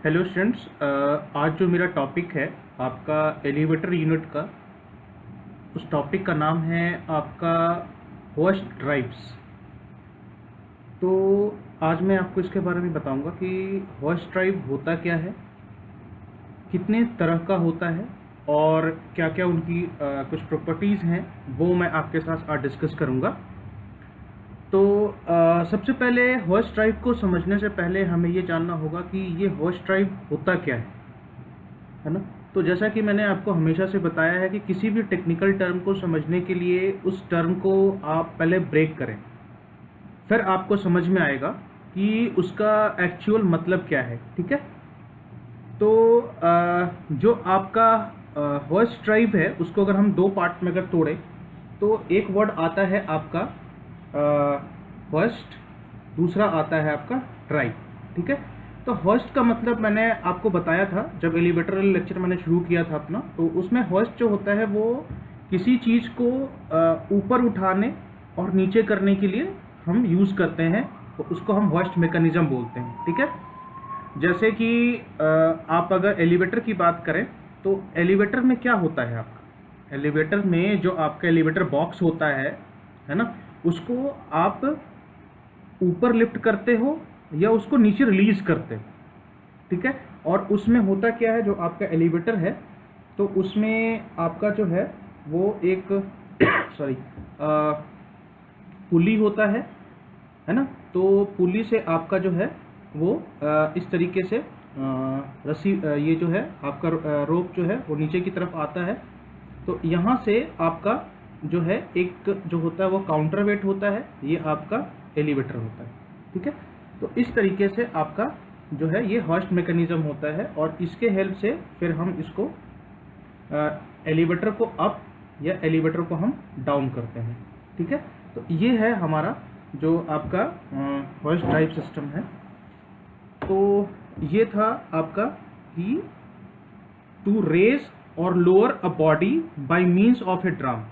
Hello students, आज जो मेरा टॉपिक है आपका एलिवेटर यूनिट का, उस टॉपिक का नाम है आपका होस्ट ड्राइव्स। तो आज मैं आपको इसके बारे में बताऊंगा कि होस्ट ड्राइव होता क्या है, कितने तरह का होता है और क्या क्या उनकी कुछ प्रॉपर्टीज़ हैं, वो मैं आपके साथ आज डिस्कस करूंगा। तो सबसे पहले होस्ट ड्राइव को समझने से पहले हमें ये जानना होगा कि ये होस्ट ड्राइव होता क्या है ना। तो जैसा कि मैंने आपको हमेशा से बताया है कि किसी भी टेक्निकल टर्म को समझने के लिए उस टर्म को आप पहले ब्रेक करें, फिर आपको समझ में आएगा कि उसका एक्चुअल मतलब क्या है। ठीक है, तो जो आपका होस्ट ड्राइव है उसको अगर हम दो पार्ट में अगर तोड़ें तो एक वर्ड आता है आपका होस्ट, दूसरा आता है आपका ड्राइव। ठीक है, तो होस्ट का मतलब मैंने आपको बताया था जब एलिवेटर लेक्चर मैंने शुरू किया था अपना, तो उसमें होस्ट जो होता है वो किसी चीज़ को ऊपर उठाने और नीचे करने के लिए हम यूज़ करते हैं, तो उसको हम होस्ट मैकेनिज्म बोलते हैं। ठीक है, जैसे कि आप अगर एलिवेटर की बात करें तो एलिवेटर में क्या होता है आपका, एलिवेटर में जो आपका एलिवेटर बॉक्स होता है ना, उसको आप ऊपर लिफ्ट करते हो या उसको नीचे रिलीज करते हो। ठीक है, और उसमें होता क्या है, जो आपका एलिवेटर है तो उसमें आपका जो है वो एक सॉरी पुली होता है ना। तो पुली से आपका जो है वो इस तरीके से रस्सी ये जो है आपका रोप जो है वो नीचे की तरफ आता है। तो यहाँ से आपका जो है एक जो होता है वो काउंटर वेट होता है, ये आपका एलिवेटर होता है। ठीक है, तो इस तरीके से आपका जो है ये होस्ट मैकेनिज्म होता है और इसके हेल्प से फिर हम इसको एलिवेटर को अप या एलिवेटर को हम डाउन करते हैं। ठीक है, तो ये है हमारा जो आपका होस्ट ड्राइव सिस्टम है। तो ये था आपका कि टू रेज और lower a body by means of A drum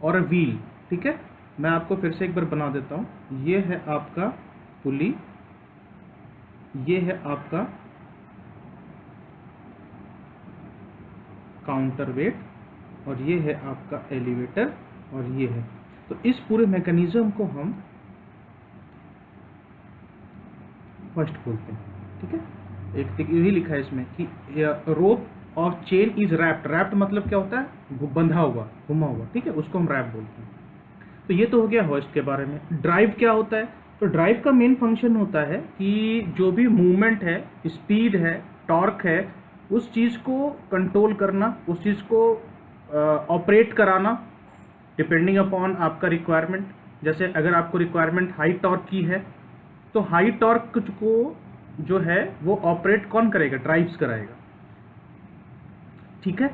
और अ व्हील। ठीक है, मैं आपको फिर से एक बार बना देता हूँ। ये है आपका पुली, ये है आपका काउंटर वेट और ये है आपका एलिवेटर और ये है। तो इस पूरे मैकेनिज्म को हम होस्ट बोलते हैं। ठीक है, एक यही लिखा है इसमें कि रोप और चेन इज रैप्ड। रैप्ड मतलब क्या होता है, बंधा हुआ, घुमा हुआ। ठीक है, उसको हम रैप बोलते हैं। तो ये तो हो गया होस्ट के बारे में। ड्राइव क्या होता है, तो ड्राइव का मेन फंक्शन होता है कि जो भी मूवमेंट है, स्पीड है, टॉर्क है, उस चीज़ को कंट्रोल करना, उस चीज़ को ऑपरेट कराना डिपेंडिंग अपॉन आपका रिक्वायरमेंट। जैसे अगर आपको रिक्वायरमेंट हाई टॉर्क की है तो हाई टॉर्क को जो है वो ऑपरेट कौन करेगा, ड्राइव्स कराएगा। ठीक है,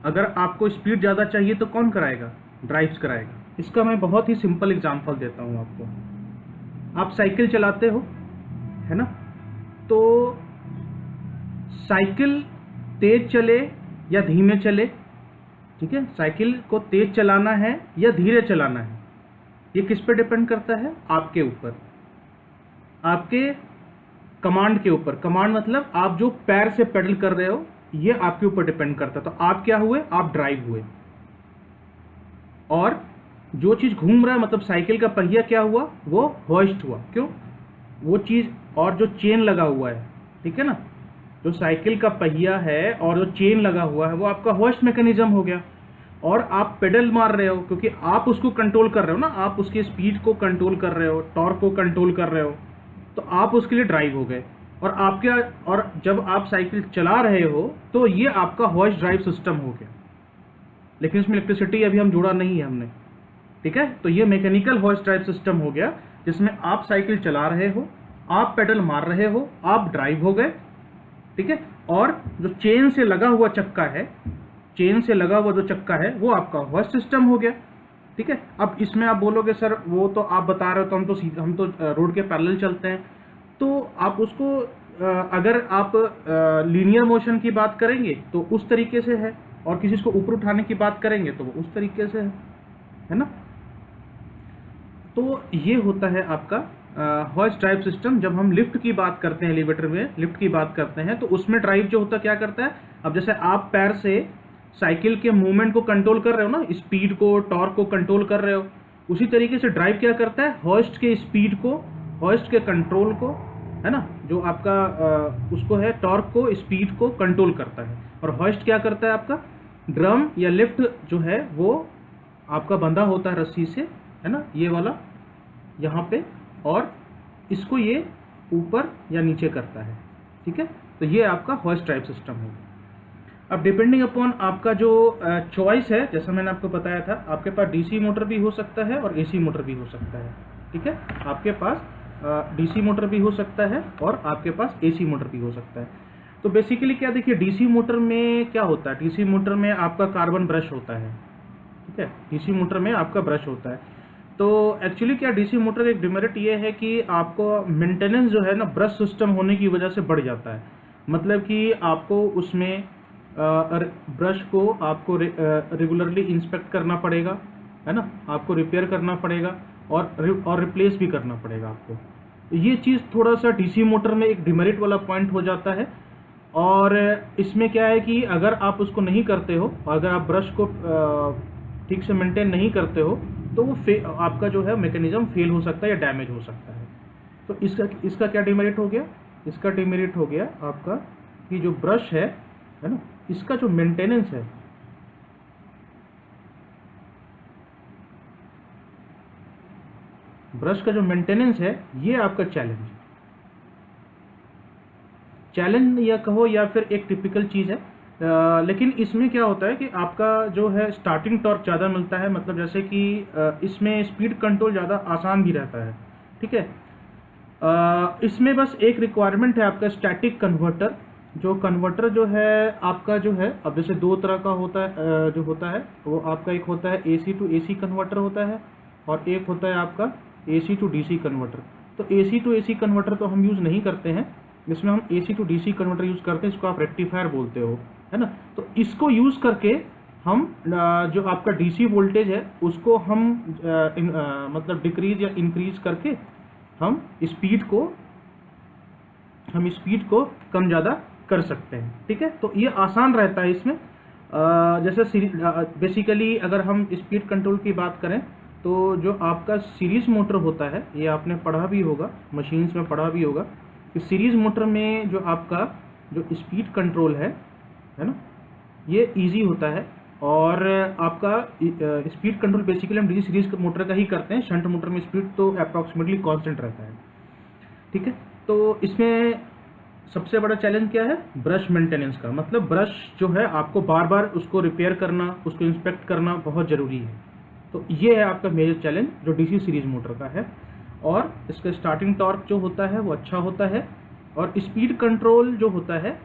अगर आपको स्पीड ज़्यादा चाहिए तो कौन कराएगा, ड्राइव्स कराएगा। इसका मैं बहुत ही सिंपल एग्जांपल देता हूँ आपको। आप साइकिल चलाते हो, है ना, तो साइकिल तेज चले या धीमे चले, ठीक है, साइकिल को तेज चलाना है या धीरे चलाना है, ये किस पे डिपेंड करता है, आपके ऊपर, आपके कमांड के ऊपर। कमांड मतलब आप जो पैर से पेडल कर रहे हो ये आपके ऊपर डिपेंड करता है। तो आप क्या हुए, आप ड्राइव हुए। और जो चीज़ घूम रहा है मतलब साइकिल का पहिया क्या हुआ, वो होस्ट हुआ। क्यों, वो चीज़ और जो चेन लगा हुआ है, ठीक है ना, जो साइकिल का पहिया है और जो चेन लगा हुआ है वो आपका होस्ट मैकेनिज्म हो गया। और आप पेडल मार रहे हो क्योंकि आप उसको कंट्रोल कर रहे हो ना, आप उसकी स्पीड को कंट्रोल कर रहे हो, टॉर्क को कंट्रोल कर रहे हो, तो आप उसके लिए ड्राइव हो गए। और जब आप साइकिल चला रहे हो तो ये आपका होस्ट ड्राइव सिस्टम हो गया। लेकिन इसमें इलेक्ट्रिसिटी अभी हम जोड़ा नहीं है हमने। ठीक है, तो ये मैकेनिकल होस्ट ड्राइव सिस्टम हो गया जिसमें आप साइकिल चला रहे हो, आप पेडल मार रहे हो, आप ड्राइव हो गए। ठीक है, और जो चेन से लगा हुआ चक्का है, चेन से लगा हुआ जो चक्का है वो आपका होस्ट सिस्टम हो गया। ठीक है, अब इसमें आप बोलोगे सर वो तो आप बता रहे हो तो हम तो रोड के पैरेलल चलते हैं। तो आप उसको अगर आप लीनियर मोशन की बात करेंगे तो उस तरीके से है, और किसी को ऊपर उठाने की बात करेंगे तो वो उस तरीके से है ना। तो ये होता है आपका हॉइस्ट ड्राइव सिस्टम, जब हम लिफ्ट की बात करते हैं, एलिवेटर में लिफ्ट की बात करते हैं, तो उसमें ड्राइव जो होता है क्या करता है, अब जैसे आप पैर से साइकिल के मूवमेंट को कंट्रोल कर रहे हो ना, स्पीड को, टॉर्क को कंट्रोल कर रहे हो, उसी तरीके से ड्राइव क्या करता है, हॉइस्ट के स्पीड को, हॉइस्ट के कंट्रोल को, है ना, जो आपका उसको है टॉर्क को, स्पीड को कंट्रोल करता है। और हॉइस्ट क्या करता है, आपका ड्रम या लिफ्ट जो है वो आपका बंधा होता है रस्सी से, है ना, ये वाला यहाँ पे, और इसको ये ऊपर या नीचे करता है, ठीक है। तो ये आपका हॉइस्ट ड्राइव सिस्टम है। अब डिपेंडिंग अपॉन आपका जो चॉइस है, जैसा मैंने आपको बताया था, आपके पास डीसी मोटर भी हो सकता है और एसी मोटर भी हो सकता है, ठीक है। आपके पास डीसी मोटर भी हो सकता है और आपके पास एसी मोटर भी हो सकता है। तो बेसिकली क्या, देखिए डीसी मोटर में क्या होता है, डीसी मोटर में आपका कार्बन ब्रश होता है, ठीक है, डीसी मोटर में आपका ब्रश होता है। तो एक्चुअली क्या, डीसी मोटर का एक डिमेरिट ये है कि आपको मेंटेनेंस जो है ना ब्रश सिस्टम होने की वजह से बढ़ जाता है। मतलब कि आपको उसमें ब्रश को आपको रेगुलरली इंस्पेक्ट करना पड़ेगा, है ना, आपको रिपेयर करना पड़ेगा और रिप्लेस भी करना पड़ेगा आपको। ये चीज़ थोड़ा सा डीसी मोटर में एक डिमेरिट वाला पॉइंट हो जाता है। और इसमें क्या है कि अगर आप उसको नहीं करते हो, अगर आप ब्रश को ठीक से मेंटेन नहीं करते हो, तो वो आपका जो है मैकेनिज्म फेल हो सकता है या डैमेज हो सकता है। तो इसका क्या डिमेरिट हो गया, इसका डिमेरिट हो गया आपका कि जो ब्रश है ना, इसका जो मेंटेनेंस है, ब्रश का जो मेंटेनेंस है, ये आपका चैलेंज या कहो या फिर एक टिपिकल चीज़ है। लेकिन इसमें क्या होता है कि आपका जो है स्टार्टिंग टॉर्क ज़्यादा मिलता है, मतलब जैसे कि इसमें स्पीड कंट्रोल ज़्यादा आसान भी रहता है, ठीक है। इसमें बस एक रिक्वायरमेंट है आपका स्टैटिक कन्वर्टर। जो कन्वर्टर जो है आपका जो है, अब जैसे दो तरह का होता है, जो होता है वो आपका एक होता है AC टू AC कन्वर्टर होता है, और एक होता है आपका AC टू DC कन्वर्टर। तो AC टू AC कन्वर्टर तो हम यूज़ नहीं करते हैं, जिसमें हम AC to DC converter use करते हैं, इसको आप रेक्टिफायर बोलते हो, है ना। तो इसको यूज़ करके हम जो आपका DC वोल्टेज है उसको हम मतलब डिक्रीज या इंक्रीज करके हम स्पीड को कम ज़्यादा कर सकते हैं, ठीक है। तो ये आसान रहता है इसमें। जैसे बेसिकली अगर हम स्पीड कंट्रोल की बात करें, तो जो आपका सीरीज़ मोटर होता है, ये आपने पढ़ा भी होगा, मशीन्स में पढ़ा भी होगा कि सीरीज़ मोटर में जो आपका जो स्पीड कंट्रोल है ना, ये इजी होता है। और आपका स्पीड कंट्रोल बेसिकली हम डीसी सीरीज़ मोटर का ही करते हैं, शंट मोटर में स्पीड तो अप्रॉक्सीमेटली कांस्टेंट रहता है, ठीक है। तो इसमें सबसे बड़ा चैलेंज क्या है, ब्रश मेंटेनेंस का। मतलब ब्रश जो है आपको बार बार उसको रिपेयर करना, उसको इंस्पेक्ट करना बहुत ज़रूरी है। तो ये है आपका मेजर चैलेंज जो डीसी सीरीज मोटर का है। और इसका स्टार्टिंग टॉर्क जो होता है वो अच्छा होता है, और स्पीड कंट्रोल जो होता है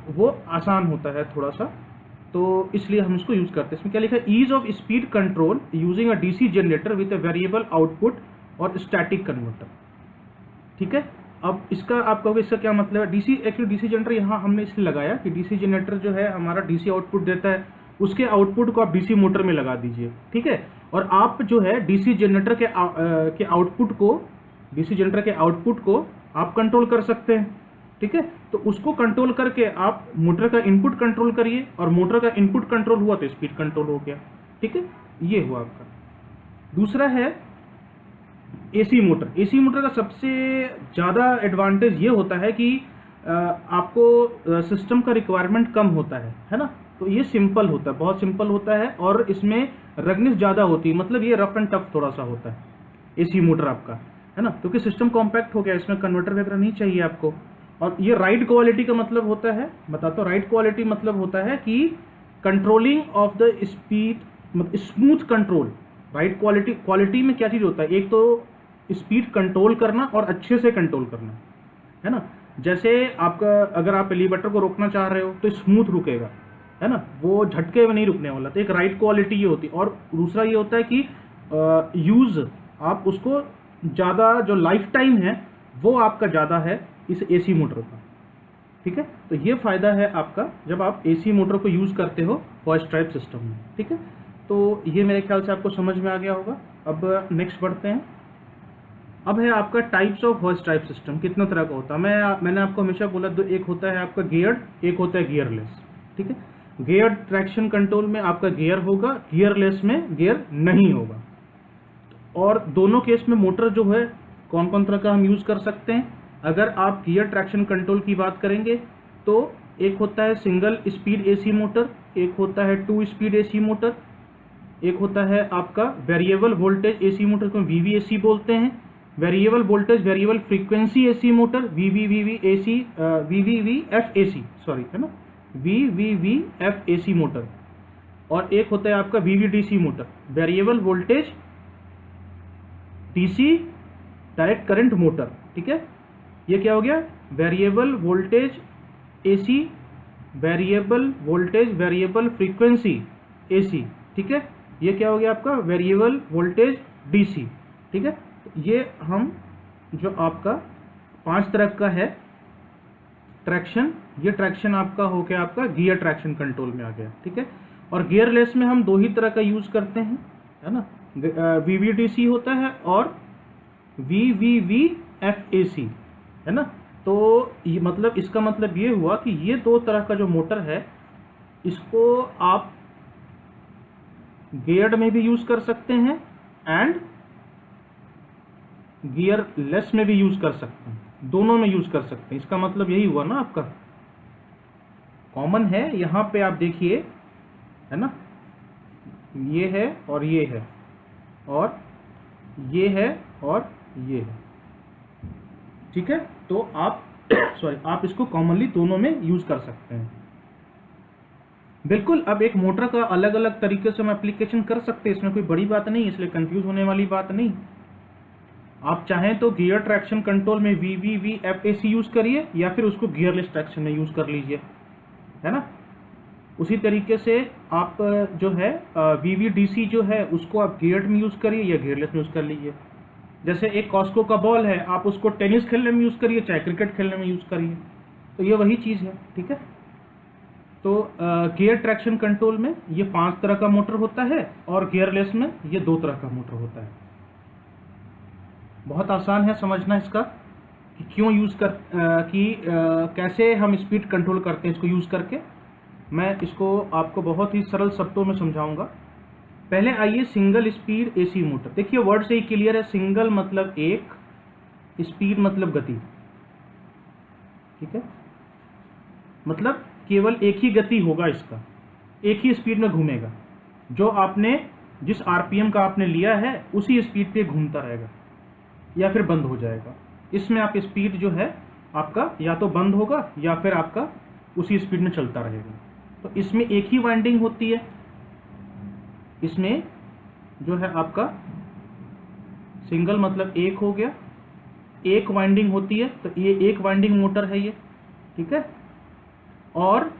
वो आसान होता है थोड़ा सा, तो इसलिए हम इसको यूज़ करते हैं। इसमें क्या लिखा है, ease of speed control using a DC generator with a variable output और स्टैटिक कन्वर्टर, ठीक है। अब इसका आप कहोगे इसका क्या मतलब है, डीसी एक्चुअली डीसी जनरेटर यहाँ हमने इसलिए लगाया कि डीसी जनरेटर जो है हमारा डीसी आउटपुट देता है, उसके आउटपुट को आप डीसी मोटर में लगा दीजिए, ठीक है। और आप जो है डीसी जनरेटर के आउटपुट को, डीसी जनरेटर के आउटपुट को आप कंट्रोल कर सकते हैं, ठीक है। तो उसको कंट्रोल करके आप मोटर का इनपुट कंट्रोल करिए, और मोटर का इनपुट कंट्रोल हुआ तो स्पीड कंट्रोल हो गया, ठीक है। ये हुआ आपका। दूसरा है एसी मोटर। एसी मोटर का सबसे ज़्यादा एडवांटेज ये होता है कि आपको सिस्टम का रिक्वायरमेंट कम होता है ना। तो ये सिंपल होता है, बहुत सिंपल होता है, और इसमें रगनेस ज़्यादा होती है, मतलब ये रफ एंड टफ थोड़ा सा होता है एसी मोटर आपका, है ना, क्योंकि सिस्टम कॉम्पैक्ट हो गया, इसमें कन्वर्टर वगैरह नहीं चाहिए आपको। और ये राइट क्वालिटी का मतलब होता है, बताता हूँ, राइट क्वालिटी मतलब होता है कि कंट्रोलिंग ऑफ द स्पीड, मतलब स्मूथ कंट्रोल। राइट क्वालिटी में क्या चीज़ होता है, एक तो स्पीड कंट्रोल करना और अच्छे से कंट्रोल करना, है ना। जैसे आपका अगर आप एलिवेटर को रोकना चाह रहे हो तो स्मूथ रुकेगा, है ना, वो झटके में नहीं रुकने वाला। तो एक राइट क्वालिटी ये होती है। और दूसरा ये होता है कि यूज़ आप उसको ज़्यादा, जो लाइफ टाइम है वो आपका ज़्यादा है इस एसी मोटर का, ठीक है। तो ये फ़ायदा है आपका जब आप एसी मोटर को यूज़ करते हो हॉइस्ट ड्राइव सिस्टम में, ठीक है। तो ये मेरे ख्याल से आपको समझ में आ गया होगा। अब नेक्स्ट बढ़ते हैं। अब है आपका types of horse drive system, कितना तरह का होता है। मैंने आपको हमेशा बोला दो, एक होता है आपका गियर्ड, एक होता है गियरलेस, ठीक है। गियर्ड ट्रैक्शन कंट्रोल में आपका गियर होगा, गियरलेस में गियर नहीं होगा। और दोनों केस में मोटर जो है कौन कौन तरह का हम यूज़ कर सकते हैं। अगर आप गियर ट्रैक्शन कंट्रोल की बात करेंगे तो एक होता है सिंगल स्पीड एसी मोटर, एक होता है 2 स्पीड एसी मोटर, एक होता है आपका वेरिएबल वोल्टेज एसी मोटर को वीवीएसी बोलते हैं, variable voltage variable frequency AC motor VVVF sorry है ना, वीवीवीएफ मोटर, और एक होता है आपका VVDC motor, variable voltage DC direct current motor, ठीक है। ये क्या हो गया, variable voltage AC, variable voltage variable frequency AC, ठीक है। ये क्या हो गया आपका, वेरिएबल वोल्टेज डीसी, ठीक है। ये हम जो आपका 5 तरह का है ट्रैक्शन, ये ट्रैक्शन आपका हो गया आपका गियर ट्रैक्शन कंट्रोल में आ गया, ठीक है। और गियरलेस में हम 2 ही तरह का यूज करते हैं, है ना, वीवीडीसी होता है और वीवीवीएफएसी, है ना। तो ये मतलब इसका मतलब ये हुआ कि ये 2 तरह का जो मोटर है इसको आप गियर्ड में भी यूज कर सकते हैं एंड गियरलेस में भी यूज कर सकते हैं, दोनों में यूज कर सकते हैं। इसका मतलब यही हुआ ना, आपका कॉमन है यहाँ पे, आप देखिए, है ना, ये है और ये है और ये है और ये है, ठीक है। तो आप सॉरी आप इसको कॉमनली दोनों में यूज कर सकते हैं। बिल्कुल, अब एक मोटर का अलग अलग तरीके से हम एप्लीकेशन कर सकते हैं, इसमें कोई बड़ी बात नहीं, इसलिए कंफ्यूज होने वाली बात नहीं। आप चाहें तो गियर ट्रैक्शन कंट्रोल में वीवीवीएफएसी यूज करिए या फिर उसको गियरलेस ट्रैक्शन में यूज कर लीजिए, है ना। उसी तरीके से आप जो है वीवीडीसी जो है उसको आप गियर्ड में यूज करिए या गियरलेस में यूज कर लीजिए। जैसे एक कॉस्को का बॉल है, आप उसको टेनिस खेलने में यूज करिए चाहे क्रिकेट खेलने में यूज करिए, तो ये वही चीज़ है, ठीक है। तो गियर ट्रैक्शन कंट्रोल में ये 5 तरह का मोटर होता है और गियरलेस में ये 2 तरह का मोटर होता है। बहुत आसान है समझना इसका कि क्यों यूज कर कैसे हम स्पीड कंट्रोल करते हैं इसको यूज करके। मैं इसको आपको बहुत ही सरल शब्दों में समझाऊंगा। पहले आइए सिंगल स्पीड एसी मोटर, देखिए वर्ड से ही क्लियर है, सिंगल मतलब एक, स्पीड मतलब गति, ठीक है। मतलब केवल एक ही गति होगा इसका, एक ही स्पीड में घूमेगा, जो आपने जिस आरपीएम का आपने लिया है उसी स्पीड पे घूमता रहेगा या फिर बंद हो जाएगा। इसमें आप स्पीड जो है आपका या तो बंद होगा या फिर आपका उसी स्पीड में चलता रहेगा। तो इसमें एक ही वाइंडिंग होती है, इसमें जो है आपका सिंगल मतलब एक हो गया, एक वाइंडिंग होती है, तो ये एक वाइंडिंग मोटर है ये, ठीक है। और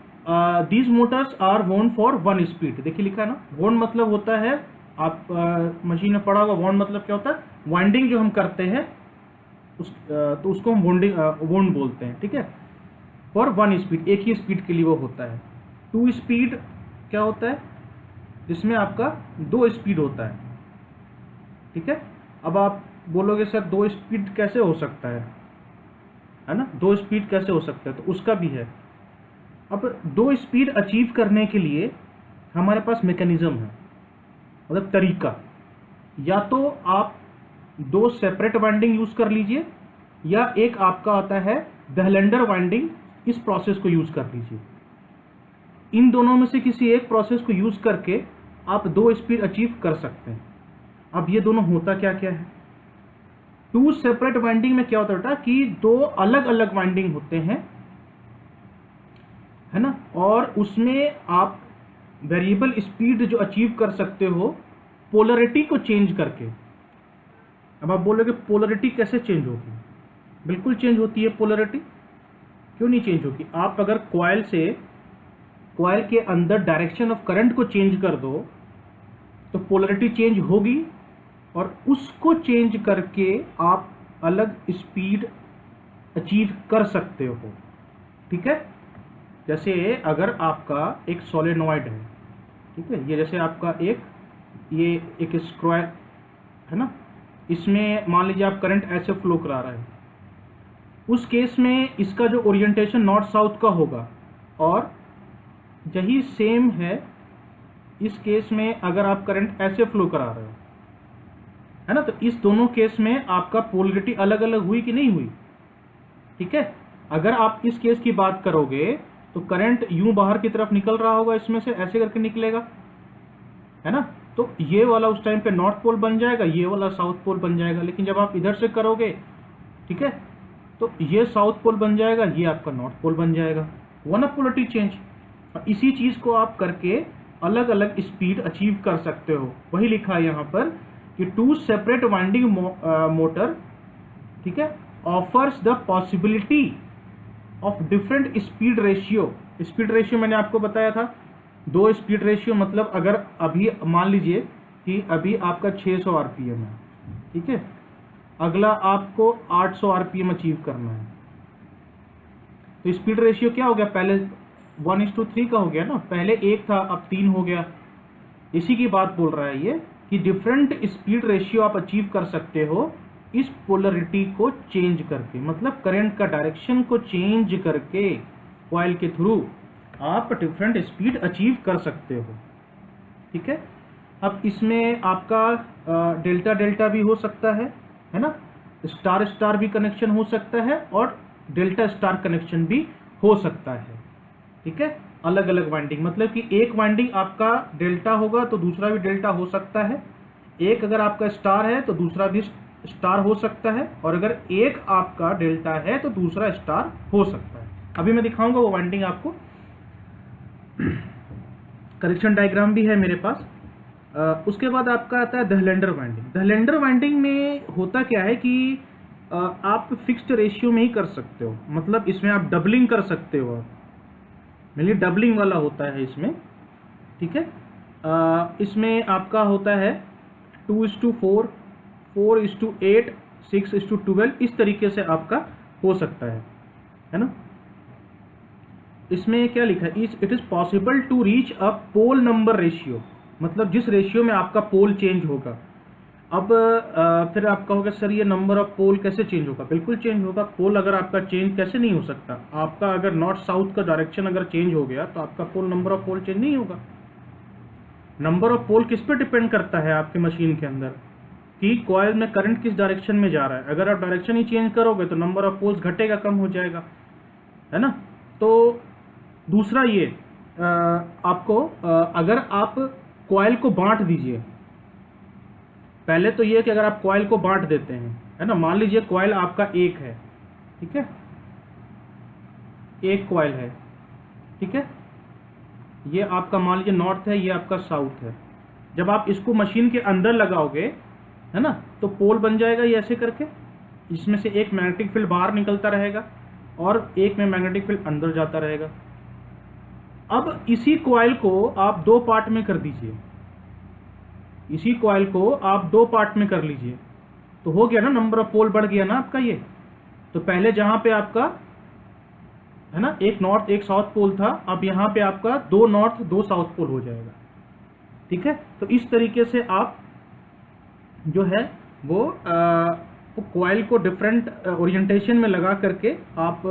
दीज मोटर्स आर वोन फॉर 1 स्पीड, देखिए लिखा है ना, वोन मतलब होता है, आप मशीन में पढ़ा होगा, वोन मतलब क्या होता है, वाइंडिंग जो हम करते हैं तो उसको हम वोन बोलते हैं, ठीक है। फॉर 1 स्पीड, एक ही स्पीड के लिए वो होता है। 2 स्पीड क्या होता है, जिसमें आपका 2 स्पीड होता है, ठीक है। अब आप बोलोगे सर 2 स्पीड कैसे हो सकता है ना, 2 स्पीड कैसे हो सकता है, तो उसका भी है। अब 2 स्पीड अचीव करने के लिए हमारे पास मैकेनिज्म है, मतलब तरीका, या तो आप 2 सेपरेट वाइंडिंग यूज कर लीजिए या एक आपका आता है दहलेंडर वाइंडिंग, इस प्रोसेस को यूज कर लीजिए। इन दोनों में से किसी एक प्रोसेस को यूज करके आप 2 स्पीड अचीव कर सकते हैं। अब ये दोनों होता क्या क्या है, 2 सेपरेट वाइंडिंग में क्या होता है कि 2 अलग अलग वाइंडिंग होते हैं, है ना, और उसमें आप वेरिएबल स्पीड जो अचीव कर सकते हो पोलरिटी को चेंज करके। अब आप बोलोगे पोलरिटी कैसे चेंज होगी, बिल्कुल चेंज होती है पोलरिटी, क्यों नहीं चेंज होगी। आप अगर कॉइल के अंदर डायरेक्शन ऑफ करंट को चेंज कर दो तो पोलरिटी चेंज होगी, और उसको चेंज करके आप अलग स्पीड अचीव कर सकते हो, ठीक है। जैसे अगर आपका एक सोलेनॉइड है, ठीक है, ये जैसे आपका ये एक स्क्वायर है ना, इसमें मान लीजिए आप करंट ऐसे फ्लो करा रहे हैं, उस केस में इसका जो ओरिएंटेशन नॉर्थ साउथ का होगा, और यही सेम है इस केस में अगर आप करंट ऐसे फ्लो करा रहे हो, है ना, तो इस दोनों केस में आपका पोलरिटी अलग अलग हुई कि नहीं हुई? ठीक है, अगर आप इस केस की बात करोगे तो करंट यूं बाहर की तरफ निकल रहा होगा, इसमें से ऐसे करके निकलेगा, है ना, तो ये वाला उस टाइम पे नॉर्थ पोल बन जाएगा, ये वाला साउथ पोल बन जाएगा। लेकिन जब आप इधर से करोगे, ठीक है, तो ये साउथ पोल बन जाएगा, ये आपका नॉर्थ पोल बन जाएगा, वन ऑफ पोलरिटी चेंज। और इसी चीज को आप करके अलग अलग स्पीड अचीव कर सकते हो। वही लिखा है यहाँ पर कि टू सेपरेट वाइंडिंग मोटर, ठीक है, offers the possibility of different speed ratio. Speed ratio मैंने आपको बताया था, 2 स्पीड रेशियो, मतलब अगर अभी मान लीजिए कि अभी आपका 600 आरपीएम है, ठीक है, अगला आपको 800 आरपीएम अचीव करना है, तो स्पीड रेशियो क्या हो गया? पहले 1:3 का हो गया ना, पहले 1 था अब 3 हो गया। इसी की बात बोल रहा है ये कि डिफरेंट स्पीड रेशियो आप अचीव कर सकते हो इस पोलरिटी को चेंज करके, मतलब करंट का डायरेक्शन को चेंज करके कॉइल के थ्रू आप डिफरेंट स्पीड अचीव कर सकते हो। ठीक है, अब इसमें आपका डेल्टा डेल्टा भी हो सकता है ना, स्टार स्टार भी कनेक्शन हो सकता है और डेल्टा स्टार कनेक्शन भी हो सकता है। ठीक है, अलग अलग वाइंडिंग, मतलब कि एक वाइंडिंग आपका डेल्टा होगा तो दूसरा भी डेल्टा हो सकता है, एक अगर आपका स्टार है तो दूसरा भी स्टार हो सकता है, और अगर एक आपका डेल्टा है तो दूसरा स्टार हो सकता है। अभी मैं दिखाऊंगा वो वाइंडिंग आपको, करेक्शन डायग्राम भी है मेरे पास। उसके बाद आपका आता है दहलेंडर वाइंडिंग। दहलेंडर वाइंडिंग में होता क्या है कि आप फिक्स्ड रेशियो में ही कर सकते हो, मतलब इसमें आप डबलिंग कर सकते हो, मतलब डबलिंग वाला होता है इसमें। ठीक है, इसमें आपका होता है 2:4, 4:8, 6:12, इस तरीके से आपका हो सकता है ना। इसमें क्या लिखा है, it is possible to reach a pole number ratio, मतलब जिस रेशियो में आपका पोल चेंज होगा। अब फिर आप कहोगे सर ये नंबर ऑफ पोल कैसे चेंज होगा? बिल्कुल चेंज होगा। पोल अगर आपका चेंज कैसे नहीं हो सकता, आपका अगर नॉर्थ साउथ का डायरेक्शन अगर चेंज हो गया तो आपका पोल नंबर ऑफ पोल चेंज नहीं होगा। नंबर ऑफ पोल किस पे डिपेंड करता है आपके मशीन के अंदर, कि कॉइल में करंट किस डायरेक्शन में जा रहा है। अगर आप डायरेक्शन ही चेंज करोगे तो नंबर ऑफ पोल्स घटेगा, कम हो जाएगा, है ना। तो दूसरा ये आपको अगर आप कॉइल को बांट दीजिए, पहले तो ये कि अगर आप कॉइल को बांट देते हैं, है ना, मान लीजिए कॉइल आपका एक है, ठीक है, एक कॉइल है, ठीक है, ये आपका मान लीजिए नॉर्थ है, ये आपका साउथ है। जब आप इसको मशीन के अंदर लगाओगे, है ना, तो पोल बन जाएगा ये ऐसे करके, इसमें से एक मैग्नेटिक फील्ड बाहर निकलता रहेगा और एक में मैग्नेटिक फील्ड अंदर जाता रहेगा। अब इसी कॉइल को आप 2 पार्ट में कर दीजिए, इसी कॉइल को आप 2 पार्ट में कर लीजिए, तो हो गया ना, नंबर ऑफ पोल बढ़ गया ना आपका ये। तो पहले जहां पे आपका, है ना, एक नॉर्थ एक साउथ पोल था, अब यहां पे आपका 2 नॉर्थ 2 साउथ पोल हो जाएगा। ठीक है, तो इस तरीके से आप जो है वो कॉइल को डिफरेंट ओरिएंटेशन में लगा करके आप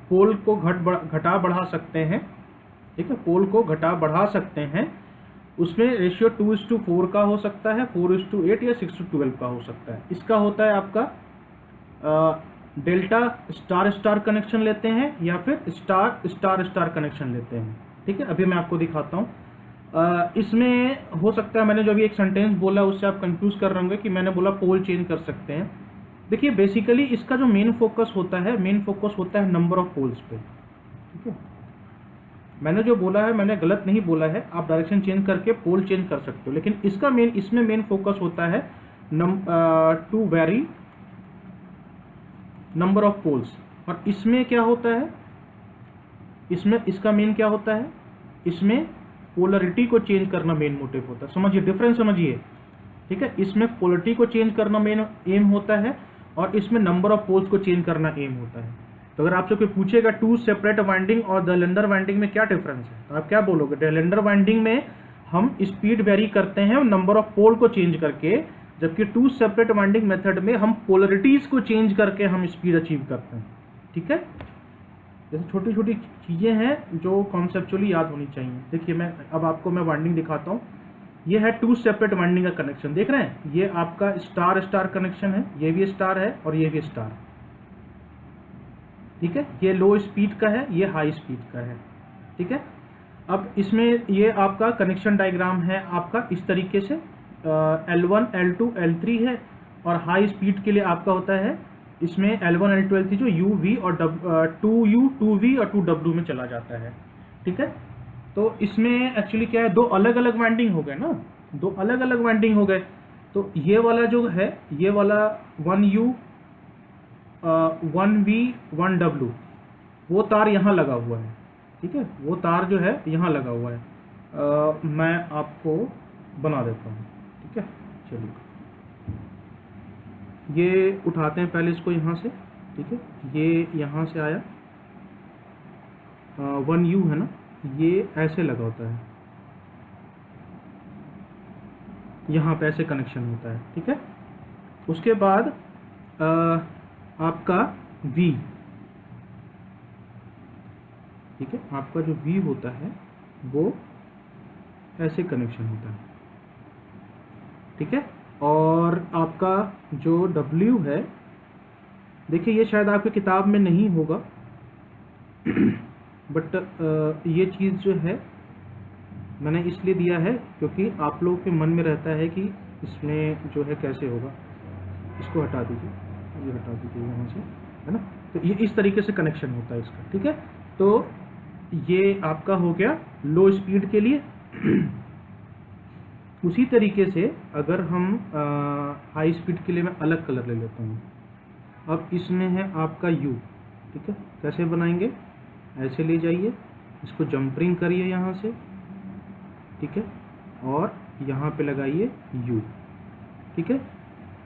पोल को घटा बढ़ा सकते हैं। ठीक है, पोल को घटा बढ़ा सकते हैं। उसमें रेशियो 2:4 का हो सकता है, 4:8 या 6:12 का हो सकता है। इसका होता है आपका डेल्टा स्टार स्टार कनेक्शन लेते हैं या फिर स्टार स्टार स्टार कनेक्शन लेते हैं। ठीक है, अभी मैं आपको दिखाता हूँ। इसमें हो सकता है, मैंने जो अभी एक सेंटेंस बोला उससे आप कंफ्यूज कर रहे होंगे कि मैंने बोला पोल चेंज कर सकते हैं। देखिए बेसिकली इसका जो मेन फोकस होता है नंबर ऑफ पोल्स पे। ठीक है, मैंने जो बोला है मैंने गलत नहीं बोला है, आप डायरेक्शन चेंज करके पोल चेंज कर सकते हो, लेकिन इसका इसमें मेन फोकस होता है to vary number of poles. और इसमें क्या होता है, इसमें इसका मेन क्या होता है, इसमें पोलरिटी को चेंज करना मेन मोटिव होता है। समझिए डिफरेंस, समझिए। ठीक है, इसमें पोलरिटी को चेंज करना मेन एम होता है और इसमें नंबर ऑफ पोल्स को चेंज करना एम होता है। तो अगर आपसे कोई पूछेगा टू सेपरेट वाइंडिंग और दहलेंडर वाइंडिंग में क्या डिफरेंस है, तो आप क्या बोलोगे? दहलेंडर वाइंडिंग में हम स्पीड वेरी करते हैं और नंबर ऑफ पोल को चेंज करके जबकि टू सेपरेट वाइंडिंग मेथड में हम पोलरिटीज को चेंज करके हम स्पीड अचीव करते हैं। ठीक है, जैसे छोटी छोटी चीज़ें हैं जो कॉन्सेप्चुअली याद होनी चाहिए। देखिए अब आपको मैं वाइंडिंग दिखाता हूँ। ये है टू सेपरेट वाइंडिंग का कनेक्शन, देख रहे हैं, ये आपका स्टार स्टार कनेक्शन है, ये भी स्टार है और ये भी स्टार। ठीक है, ये लो स्पीड का है, ये हाई स्पीड का है। ठीक है, अब इसमें ये आपका कनेक्शन डायग्राम है आपका इस तरीके से, L1 L2 L3 है, और हाई स्पीड के लिए आपका होता है इसमें L1 L2 L3 जो U V और 2U 2V और 2W में चला जाता है। ठीक है, तो इसमें एक्चुअली क्या है, दो अलग अलग वाइंडिंग हो गए ना, दो अलग अलग वाइंडिंग हो गए। तो ये वाला जो है, ये वाला 1U 1V 1W, वो तार यहाँ लगा हुआ है। ठीक है, वो तार जो है यहाँ लगा हुआ है। मैं आपको बना देता हूँ। ठीक है, चलिए ये उठाते हैं पहले इसको यहाँ से। ठीक है, ये यहाँ से आया 1U है ना, ये ऐसे लगा होता है, यहाँ पे ऐसे कनेक्शन होता है। ठीक है, उसके बाद आपका V, ठीक है, आपका जो V होता है वो ऐसे कनेक्शन होता है। ठीक है, और आपका जो W है, देखिए ये शायद आपकी किताब में नहीं होगा बट ये चीज़ जो है मैंने इसलिए दिया है क्योंकि आप लोगों के मन में रहता है कि इसमें जो है कैसे होगा। इसको हटा दीजिए, ये हटा दीजिए यहाँ से, है ना। तो ये इस तरीके से कनेक्शन होता है इसका। ठीक है, तो ये आपका हो गया लो स्पीड के लिए। उसी तरीके से अगर हम हाई स्पीड के लिए मैं अलग कलर ले लेता हूँ। अब इसमें है आपका U। ठीक है, कैसे बनाएंगे, ऐसे ले जाइए, इसको जंपरिंग करिए यहाँ से। ठीक है, और यहाँ पे लगाइए U। ठीक है,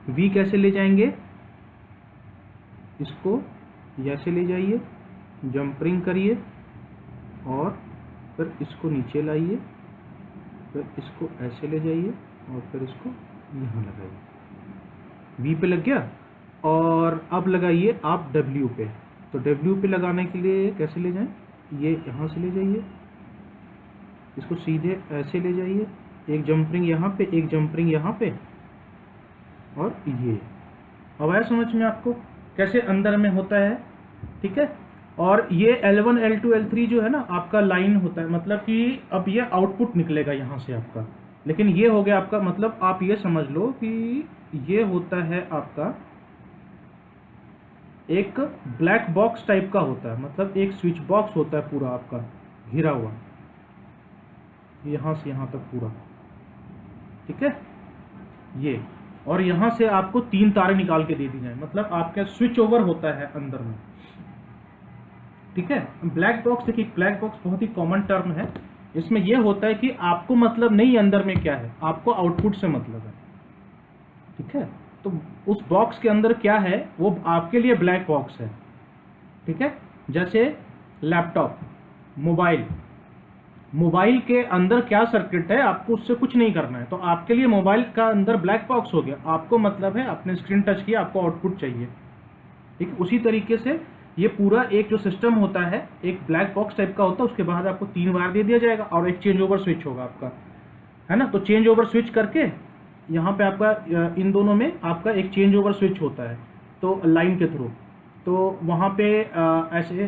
V कैसे ले जाएंगे, इसको ऐसे ले जाइए, जंपरिंग करिए और फिर इसको नीचे लाइए, फिर इसको ऐसे ले जाइए और फिर इसको यहाँ लगाइए। V पे लग गया, और अब लगाइए आप W पे। तो W पे लगाने के लिए कैसे ले जाएं, ये यहाँ से ले जाइए, इसको सीधे ऐसे ले जाइए, एक जंपरिंग यहाँ पे, एक जंपरिंग यहाँ पे, और ये। अब आया समझ में आपको कैसे अंदर में होता है। ठीक है, और ये L1 L2 L3 जो है ना आपका लाइन होता है, मतलब कि अब ये आउटपुट निकलेगा यहाँ से आपका, लेकिन ये हो गया आपका, मतलब आप ये समझ लो कि ये होता है आपका एक ब्लैक बॉक्स टाइप का होता है, मतलब एक स्विच बॉक्स होता है पूरा आपका घिरा हुआ, यहाँ से यहाँ तक पूरा। ठीक है, ये, और यहाँ से आपको 3 तारें निकाल के दे दी जाए, मतलब आपका स्विच ओवर होता है अंदर में। ठीक है, ब्लैक बॉक्स, देखिए ब्लैक बॉक्स बहुत ही कॉमन टर्म है। इसमें यह होता है कि आपको मतलब नहीं अंदर में क्या है, आपको आउटपुट से मतलब है। ठीक है, तो उस बॉक्स के अंदर क्या है वो आपके लिए ब्लैक बॉक्स है। ठीक है, जैसे लैपटॉप, मोबाइल के अंदर क्या सर्किट है आपको उससे कुछ नहीं करना है, तो आपके लिए मोबाइल का अंदर ब्लैक बॉक्स हो गया, आपको मतलब है आपने स्क्रीन टच किया, आपको आउटपुट चाहिए। ठीक, उसी तरीके से ये पूरा एक जो सिस्टम होता है एक ब्लैक बॉक्स टाइप का होता है, उसके बाद आपको 3 वायर दे दिया जाएगा और एक चेंज ओवर स्विच होगा आपका, है ना। तो चेंज ओवर स्विच करके यहाँ पे आपका इन दोनों में आपका एक चेंज ओवर स्विच होता है, तो लाइन के थ्रू, तो वहाँ पे ऐसे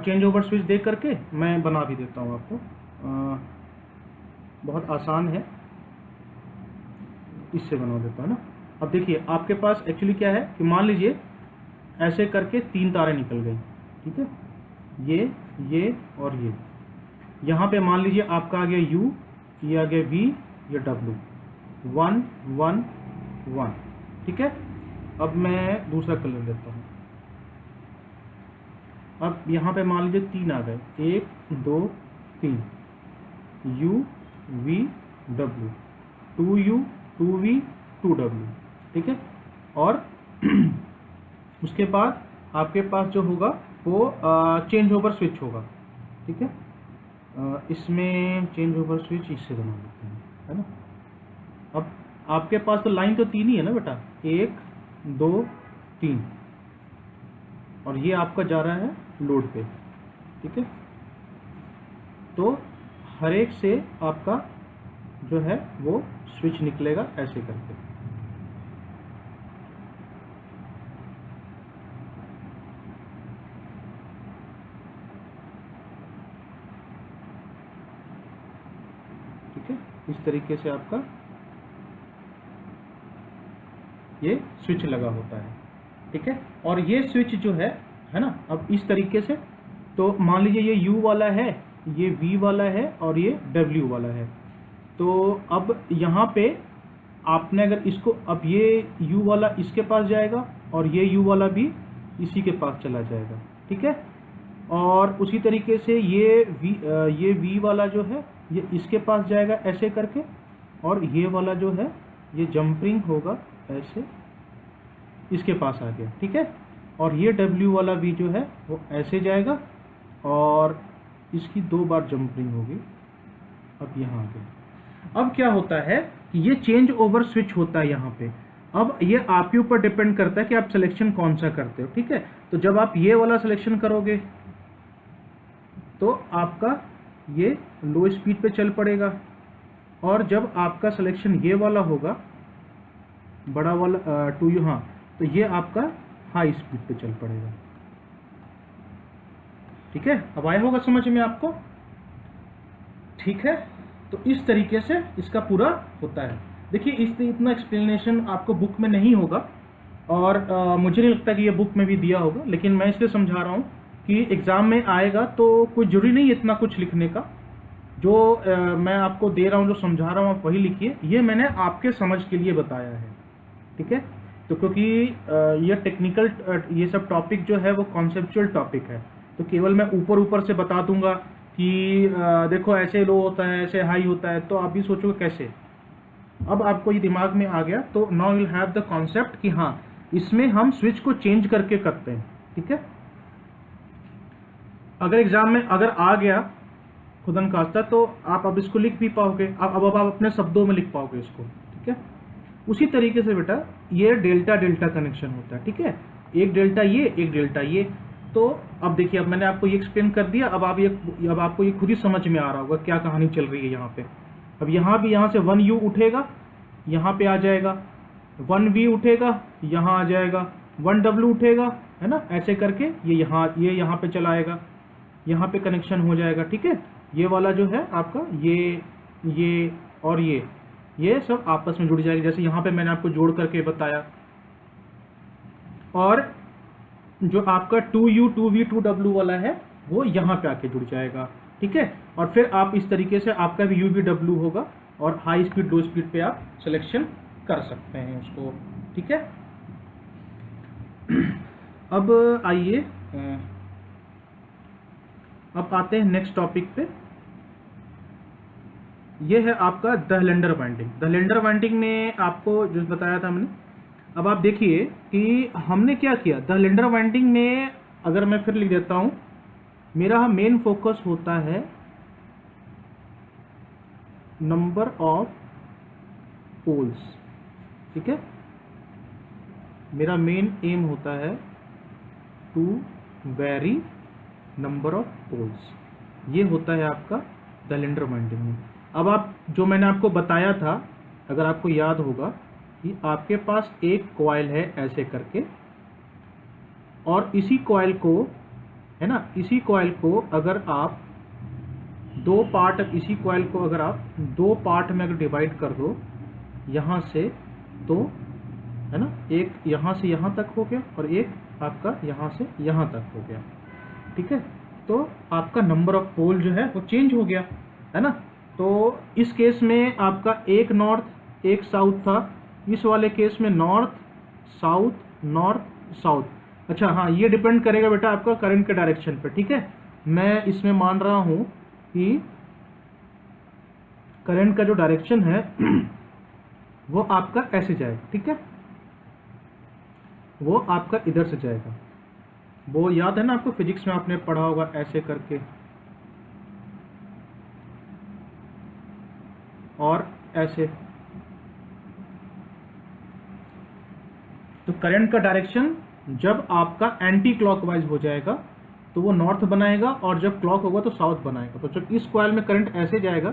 चेंज ओवर स्विच दे करके मैं बना भी देता हूँ आपको। बहुत आसान है, इससे बना देता हूँ ना। अब देखिए आपके पास एक्चुअली क्या है कि मान लीजिए ऐसे करके 3 तारें निकल गई। ठीक है, ये और ये, यहाँ पे मान लीजिए आपका आ गया U, ये आ गया V, ये W, 1 1 1। ठीक है, अब मैं दूसरा कलर लेता हूँ। अब यहाँ पे मान लीजिए 3 आ गए, 1 2 3, U V W, 2U 2V 2W। ठीक है, और उसके बाद आपके पास जो होगा वो चेंज ओवर स्विच होगा। ठीक है, इसमें चेंज ओवर स्विच इससे बना लेते हैं, है ना। अब आपके पास तो लाइन तो 3 ही है ना बेटा, 1 2 3, और ये आपका जा रहा है लोड पे, ठीक है। तो हर एक से आपका जो है वो स्विच निकलेगा ऐसे करके, ठीक है। इस तरीके से आपका ये स्विच लगा होता है, ठीक है। और ये स्विच जो है ना, अब इस तरीके से, तो मान लीजिए ये U वाला है, ये V वाला है और ये W वाला है। तो अब यहाँ पे आपने अगर इसको, अब ये U वाला इसके पास जाएगा और ये U वाला भी इसी के पास चला जाएगा, ठीक है। और उसी तरीके से ये V वाला जो है ये इसके पास जाएगा ऐसे करके, और ये वाला जो है ये जंपिंग होगा ऐसे इसके पास आ गया, ठीक है। और ये W वाला भी जो है वो ऐसे जाएगा और इसकी 2 बार जंपिंग होगी, अब यहाँ आ गया। अब क्या होता है कि ये चेंज ओवर स्विच होता है यहाँ पे। अब ये आपके ऊपर डिपेंड करता है कि आप सिलेक्शन कौन सा करते हो, ठीक है। तो जब आप ये वाला सिलेक्शन करोगे तो आपका ये लो स्पीड पे चल पड़ेगा, और जब आपका सिलेक्शन ये वाला होगा बड़ा वाला 2U, हाँ, तो ये आपका हाई स्पीड पे चल पड़ेगा, ठीक है। अब आया होगा समझ में आपको, ठीक है। तो इस तरीके से इसका पूरा होता है। देखिए इतना एक्सप्लेनेशन आपको बुक में नहीं होगा, और मुझे नहीं लगता कि ये बुक में भी दिया होगा, लेकिन मैं इसलिए समझा रहा हूँ कि एग्ज़ाम में आएगा तो कोई जरूरी नहीं इतना कुछ लिखने का। जो मैं आपको दे रहा हूँ, जो समझा रहा हूँ, आप वही लिखिए। ये मैंने आपके समझ के लिए बताया है, ठीक है। तो क्योंकि ये टेक्निकल ये सब टॉपिक जो है वो कॉन्सेप्चुअल टॉपिक है, तो केवल मैं ऊपर ऊपर से बता दूंगा कि देखो ऐसे लो होता है, ऐसे हाई होता है, तो आप भी सोचोगे कैसे। अब आपको ये दिमाग में आ गया, तो now you have the concept कि हाँ इसमें हम स्विच को चेंज करके करते हैं, ठीक है। अगर एग्जाम में अगर आ गया खुदा न खास्ता, तो आप अब इसको लिख भी पाओगे, अब आप अपने शब्दों में लिख पाओगे इसको, ठीक है। उसी तरीके से बेटा ये डेल्टा डेल्टा कनेक्शन होता है, ठीक है। एक डेल्टा ये, एक डेल्टा ये। तो अब देखिए, अब मैंने आपको ये एक्सप्लेन कर दिया, अब आपको ये खुद ही समझ में आ रहा होगा क्या कहानी चल रही है यहाँ पे। अब यहाँ भी यहाँ से 1U उठेगा, यहाँ पे आ जाएगा, 1V उठेगा, यहाँ आ जाएगा, 1W उठेगा, है ना, ऐसे करके ये यहाँ पे चला आएगा, यहाँ पे कनेक्शन हो जाएगा, ठीक है। ये वाला जो है आपका ये और ये सब आपस में जुड़ जाएगा, जैसे यहाँ पे मैंने आपको जोड़ करके बताया। और जो आपका 2U 2V 2W वाला है वो यहाँ पे आके जुड़ जाएगा, ठीक है। और फिर आप इस तरीके से आपका भी UVW होगा, और हाई स्पीड लो स्पीड पे आप सिलेक्शन कर सकते हैं उसको, ठीक है। अब आइए, अब आते हैं नेक्स्ट टॉपिक पे। ये है आपका the Helander winding. The Helander winding में आपको जो बताया था मैंने, अब आप देखिए कि हमने क्या किया। द हेलेंडर वाइंडिंग में अगर मैं फिर लिख देता हूं, मेरा मेन फोकस होता है नंबर ऑफ पोल्स, ठीक है। मेरा मेन एम होता है to vary number of poles. ये होता है आपका द हेलेंडर वाइंडिंग में। अब आप जो मैंने आपको बताया था, अगर आपको याद होगा कि आपके पास एक कॉइल है ऐसे करके, और इसी कॉइल को, है ना, इसी कॉइल को अगर आप दो पार्ट, इसी कॉइल को अगर आप दो पार्ट में अगर डिवाइड कर दो यहाँ से, तो है ना, एक यहाँ से यहाँ तक हो गया और एक आपका यहाँ से यहाँ तक हो गया, ठीक है। तो आपका नंबर ऑफ पोल जो है वो चेंज हो गया, है ना। तो इस केस में आपका एक नॉर्थ एक साउथ था, इस वाले केस में नॉर्थ साउथ। अच्छा हाँ, ये डिपेंड करेगा बेटा आपका करंट के डायरेक्शन पे, ठीक है। मैं इसमें मान रहा हूँ कि करंट का जो डायरेक्शन है वो आपका ऐसे जाएगा, ठीक है, वो आपका इधर से जाएगा। वो याद है ना आपको, फिजिक्स में आपने पढ़ा होगा ऐसे करके और ऐसे, तो करंट का डायरेक्शन जब आपका एंटी क्लॉकवाइज हो जाएगा तो वो नॉर्थ बनाएगा, और जब क्लॉक होगा तो साउथ बनाएगा। तो जब इस कॉइल में करंट ऐसे जाएगा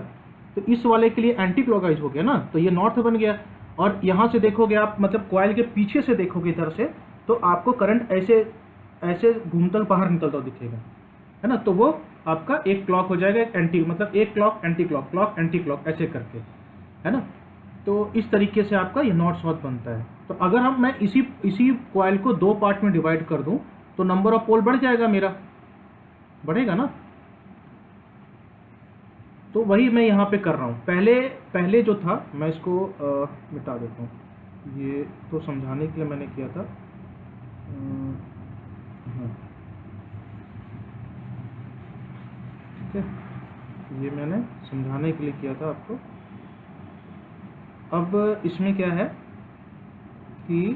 तो इस वाले के लिए एंटी क्लॉकवाइज हो गया ना, तो ये नॉर्थ बन गया। और यहाँ से देखोगे आप, मतलब कॉइल के पीछे से देखोगे इधर से, तो आपको करंट ऐसे ऐसे घूमता बाहर निकलता दिखेगा, है ना। तो वो आपका एक क्लॉक हो जाएगा, एक एंटी, मतलब एक clock anti clock, clock anti clock ऐसे करके, है ना। तो इस तरीके से आपका ये नॉर्थ साउथ बनता है। तो अगर मैं इसी कॉइल को दो पार्ट में डिवाइड कर दूं तो नंबर ऑफ पोल बढ़ जाएगा, मेरा बढ़ेगा ना। तो वही मैं यहाँ पे कर रहा हूँ। पहले जो था, मैं इसको मिटा देता हूँ, ये तो समझाने के लिए मैंने किया था। हाँ, ठीक है, ये मैंने समझाने के लिए किया था आपको। अब इसमें क्या है कि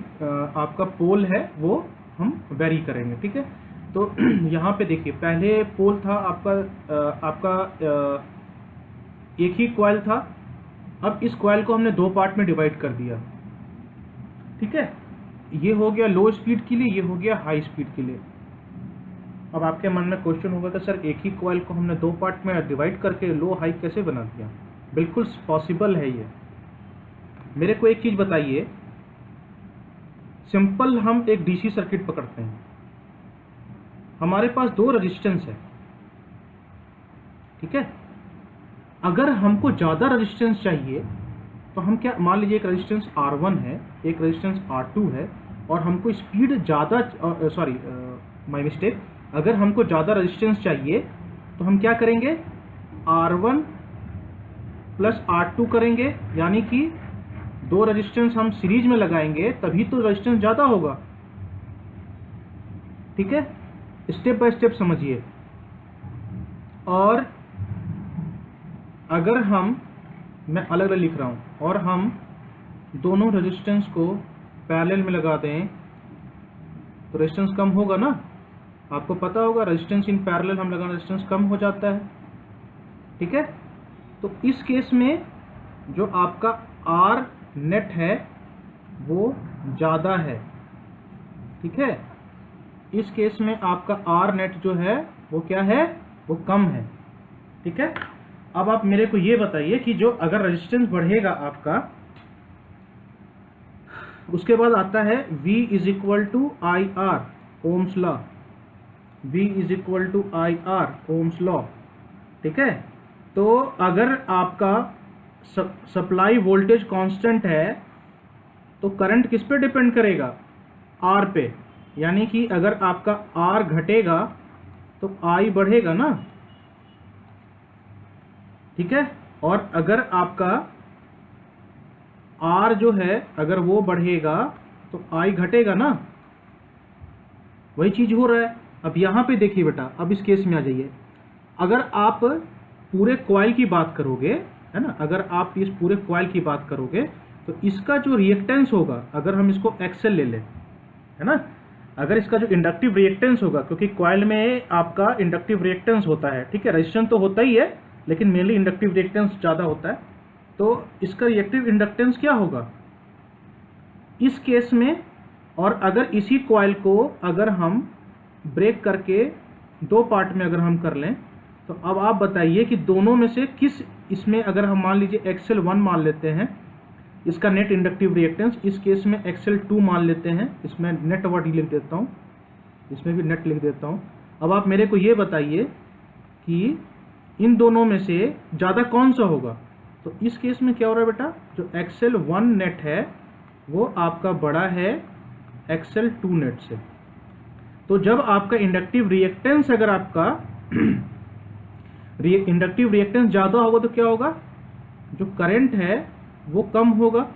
आपका पोल है वो हम वेरी करेंगे, ठीक है। तो यहाँ पे देखिए, पहले पोल था आपका एक ही कॉइल था। अब इस कॉइल को हमने दो पार्ट में डिवाइड कर दिया, ठीक है। ये हो गया लो स्पीड के लिए, ये हो गया हाई स्पीड के लिए। अब आपके मन में क्वेश्चन होगा कि सर एक ही कॉइल को हमने दो पार्ट में डिवाइड करके लो हाई कैसे बना दिया? बिल्कुल पॉसिबल है ये। मेरे को एक चीज़ बताइए, सिंपल हम एक डीसी सर्किट पकड़ते हैं, हमारे पास दो रेजिस्टेंस है, ठीक है। अगर हमको ज़्यादा रेजिस्टेंस चाहिए तो हम क्या, मान लीजिए एक रेजिस्टेंस R1 है, एक रेजिस्टेंस R2 है, और हमको स्पीड ज़्यादा, सॉरी माय मिस्टेक, अगर हमको ज़्यादा रेजिस्टेंस चाहिए तो हम क्या करेंगे, R1 प्लस R2 करेंगे, यानी कि दो रेजिस्टेंस हम सीरीज में लगाएंगे तभी तो रेजिस्टेंस ज़्यादा होगा, ठीक है। स्टेप बाय स्टेप समझिए। और अगर मैं अलग अलग लिख रहा हूँ, और हम दोनों रेजिस्टेंस को पैरेलल में लगा दें तो रेजिस्टेंस कम होगा ना। आपको पता होगा रेजिस्टेंस इन पैरेलल हम लगाना, रेजिस्टेंस कम हो जाता है, ठीक है। तो इस केस में जो आपका R नेट है वो ज़्यादा है, ठीक है। इस केस में आपका R नेट जो है वो क्या है, वो कम है, ठीक है। अब आप मेरे को ये बताइए कि जो अगर रेजिस्टेंस बढ़ेगा आपका, उसके बाद आता है V is equal to I R, ohm's law, V is equal to I R, ohm's law, ठीक है। तो अगर आपका सप्लाई वोल्टेज कांस्टेंट है तो करंट किस पे डिपेंड करेगा, R पे। यानी कि अगर आपका R घटेगा तो I बढ़ेगा ना, ठीक है। और अगर आपका R जो है अगर वो बढ़ेगा तो I घटेगा ना, वही चीज़ हो रहा है। अब यहाँ पे देखिए बेटा, अब इस केस में आ जाइए। अगर आप पूरे कॉइल की बात करोगे, है ना, अगर आप इस पूरे कॉइल की बात करोगे तो इसका जो रिएक्टेंस होगा, अगर हम इसको एक्सएल ले लें, है ना, अगर इसका जो इंडक्टिव रिएक्टेंस होगा, क्योंकि कॉइल में आपका इंडक्टिव रिएक्टेंस होता है, ठीक है, रेजिस्टेंस तो होता ही है लेकिन मेनली इंडक्टिव रिएक्टेंस ज़्यादा होता है। तो इसका रिएक्टिव इंडक्टेंस क्या होगा इस केस में। और अगर इसी कॉइल को अगर हम ब्रेक करके दो पार्ट में अगर हम कर लें, तो अब आप बताइए कि दोनों में से किस, इसमें अगर हम मान लीजिए XL1 मान लेते हैं, इसका नेट इंडक्टिव रिएक्टेंस, इस केस में XL2 मान लेते हैं, इसमें नेट वर्ड लिख देता हूँ, इसमें भी नेट लिख देता हूँ। अब आप मेरे को ये बताइए कि इन दोनों में से ज़्यादा कौन सा होगा। तो इस केस में क्या हो रहा है बेटा, जो XL1 नेट है वो आपका बड़ा है XL2 नेट से। तो जब आपका इंडक्टिव रिएक्टेंस, अगर आपका इंडक्टिव रिएक्टेंस ज़्यादा होगा तो क्या होगा, जो करंट है वो कम होगा,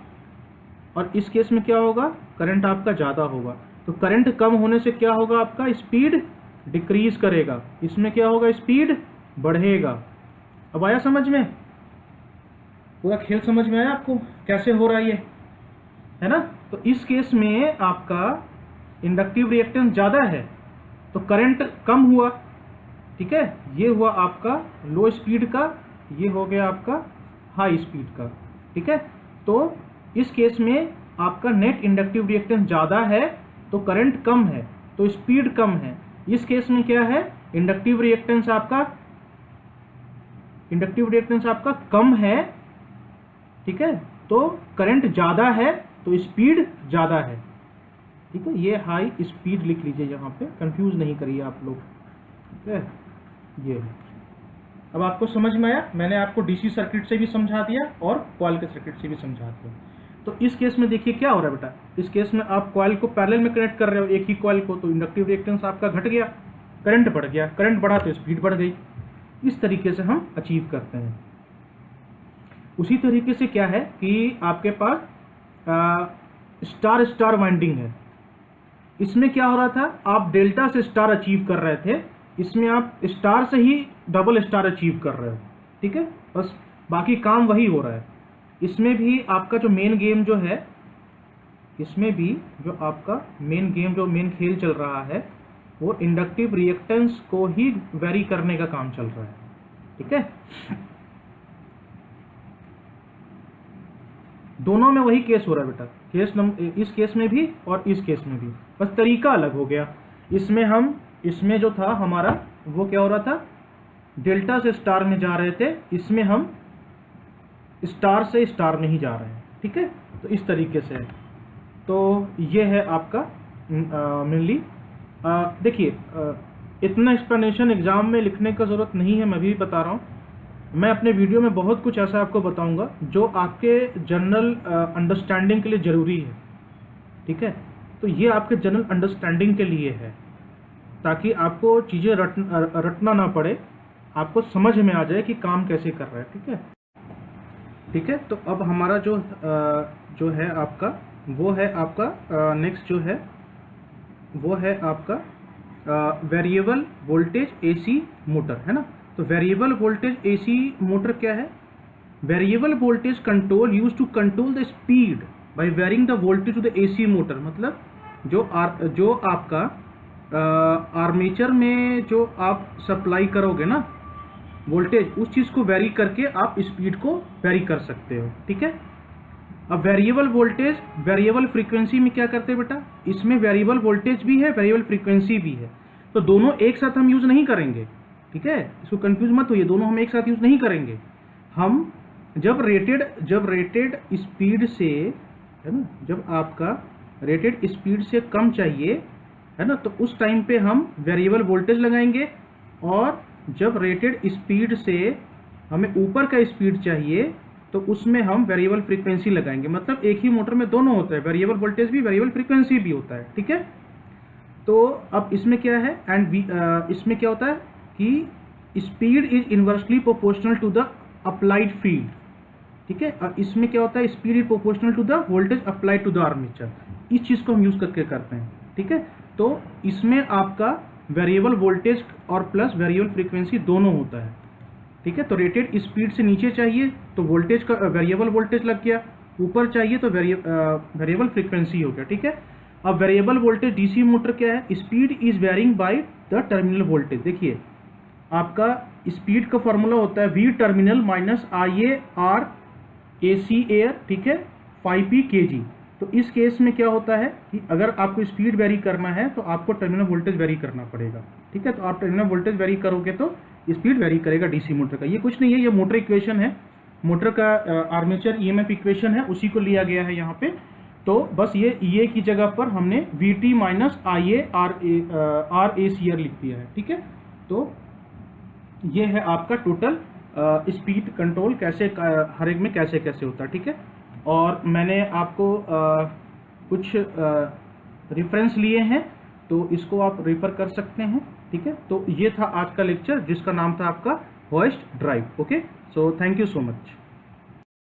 और इस केस में क्या होगा, करंट आपका ज़्यादा होगा। तो करंट कम होने से क्या होगा, आपका स्पीड डिक्रीज करेगा, इसमें क्या होगा, स्पीड बढ़ेगा। अब आया समझ में, पूरा खेल समझ में आया आपको कैसे हो रहा है ये, है ना। तो इस केस में आपका इंडक्टिव रिएक्टेंस ज़्यादा है तो करंट कम हुआ, ठीक है। ये हुआ आपका लो स्पीड का, ये हो गया आपका हाई स्पीड का, ठीक है। तो इस केस में आपका नेट इंडक्टिव रिएक्टेंस ज़्यादा है तो करंट कम है, तो स्पीड कम है। इस केस में क्या है, इंडक्टिव रिएक्टेंस आपका कम है, ठीक है, तो करंट ज़्यादा है तो स्पीड ज़्यादा है, ठीक है। ये हाई स्पीड लिख लीजिए यहाँ पे, कंफ्यूज नहीं करिए आप लोग, ठीक है। ये अब आपको समझ में आया, मैंने आपको डीसी सर्किट से भी समझा दिया और कॉइल के सर्किट से भी समझा दिया। तो इस केस में देखिए क्या हो रहा है बेटा, इस केस में आप कॉइल को पैरेलल में कनेक्ट कर रहे हो, एक ही कॉइल को, तो इंडक्टिव रिएक्टेंस आपका घट गया, करंट बढ़ गया, करंट बढ़ा तो स्पीड बढ़ गई। इस तरीके से हम अचीव करते हैं। उसी तरीके से क्या है कि आपके पास स्टार स्टार वाइंडिंग है। इसमें क्या हो रहा था, आप डेल्टा से स्टार अचीव कर रहे थे, इसमें आप स्टार से ही डबल स्टार अचीव कर रहे हो, ठीक है। बस बाकी काम वही हो रहा है। इसमें भी आपका जो मेन गेम जो है, इसमें भी जो आपका मेन गेम जो मेन खेल चल रहा है वो इंडक्टिव रिएक्टेंस को ही वेरी करने का काम चल रहा है, ठीक है। दोनों में वही केस हो रहा है बेटा, इस केस में भी और इस केस में भी, बस तरीका अलग हो गया। इसमें जो था हमारा वो क्या हो रहा था, डेल्टा से स्टार में जा रहे थे, इसमें हम स्टार से स्टार में ही जा रहे हैं, ठीक है। तो इस तरीके से है। तो ये है आपका मेनली। देखिए इतना एक्सप्लेनेशन एग्जाम में लिखने का ज़रूरत नहीं है, मैं भी बता रहा हूँ। मैं अपने वीडियो में बहुत कुछ ऐसा आपको बताऊंगा जो आपके जनरल अंडरस्टैंडिंग के लिए ज़रूरी है, ठीक है। तो ये आपके जनरल अंडरस्टैंडिंग के लिए है, ताकि आपको चीज़ें रटना ना पड़े, आपको समझ में आ जाए कि काम कैसे कर रहा है, ठीक है, ठीक है। तो अब हमारा जो है आपका वो है आपका नेक्स्ट जो है वो है आपका वेरिएबल वोल्टेज एसी मोटर, है ना। तो वेरिएबल वोल्टेज एसी मोटर क्या है, variable voltage control use to control the speed by varying the voltage to the AC motor. मतलब जो आपका आर्मेचर में जो आप सप्लाई करोगे ना वोल्टेज, उस चीज़ को वेरी करके आप स्पीड को वेरी कर सकते हो, ठीक है। अब वेरिएबल वोल्टेज वेरिएबल फ्रीक्वेंसी में क्या करते हैं बेटा, इसमें वेरिएबल वोल्टेज भी है, वेरिएबल फ्रीक्वेंसी भी है, तो दोनों एक साथ हम यूज़ नहीं करेंगे, ठीक है। इसको कंफ्यूज मत होइए, दोनों हम एक साथ यूज़ नहीं करेंगे। हम जब रेटेड स्पीड से, है ना, जब आपका रेटेड स्पीड से कम चाहिए, है ना, तो उस टाइम पे हम वेरिएबल वोल्टेज लगाएंगे, और जब रेटेड स्पीड से हमें ऊपर का स्पीड चाहिए तो उसमें हम वेरिएबल फ्रीक्वेंसी लगाएंगे। मतलब एक ही मोटर में दोनों होता है, वेरिएबल वोल्टेज भी वेरिएबल फ्रीक्वेंसी भी होता है, ठीक है। तो अब इसमें क्या है, इसमें क्या होता है कि speed is inversely proportional to the applied field, ठीक है। और इसमें क्या होता है, speed is proportional to the voltage applied to the armature. इस चीज़ को हम यूज़ करके करते हैं, ठीक है। तो इसमें आपका वेरिएबल वोल्टेज और प्लस वेरिएबल फ्रीक्वेंसी दोनों होता है, ठीक है। तो रेटेड स्पीड से नीचे चाहिए तो वोल्टेज का वेरिएबल वोल्टेज लग गया, ऊपर चाहिए तो वेरिएबल फ्रीक्वेंसी हो गया, ठीक है। अब वेरिएबल वोल्टेज डीसी मोटर क्या है, speed is varying by the terminal voltage. देखिए आपका स्पीड का फॉर्मूला होता है V terminal minus IA R AC एयर, ठीक है, 5P kg। तो इस केस में क्या होता है कि अगर आपको स्पीड वेरी करना है तो आपको टर्मिनल वोल्टेज वेरी करना पड़ेगा, ठीक है। तो आप टर्मिनल वोल्टेज वेरी करोगे तो स्पीड वेरी करेगा डीसी मोटर का। ये कुछ नहीं है, ये मोटर इक्वेशन है, मोटर का आर्मेचर EMF इक्वेशन है, उसी को लिया गया है यहाँ पे। तो बस ये की जगह पर हमने VT minus IA R AC लिख दिया है, ठीक है। तो ये है आपका टोटल स्पीड कंट्रोल कैसे हर एक में कैसे कैसे होता है, ठीक है। और मैंने आपको कुछ रेफरेंस लिए हैं, तो इसको आप रेफर कर सकते हैं, ठीक है। तो ये था आज का लेक्चर जिसका नाम था आपका hoist drive. Okay, so thank you so much.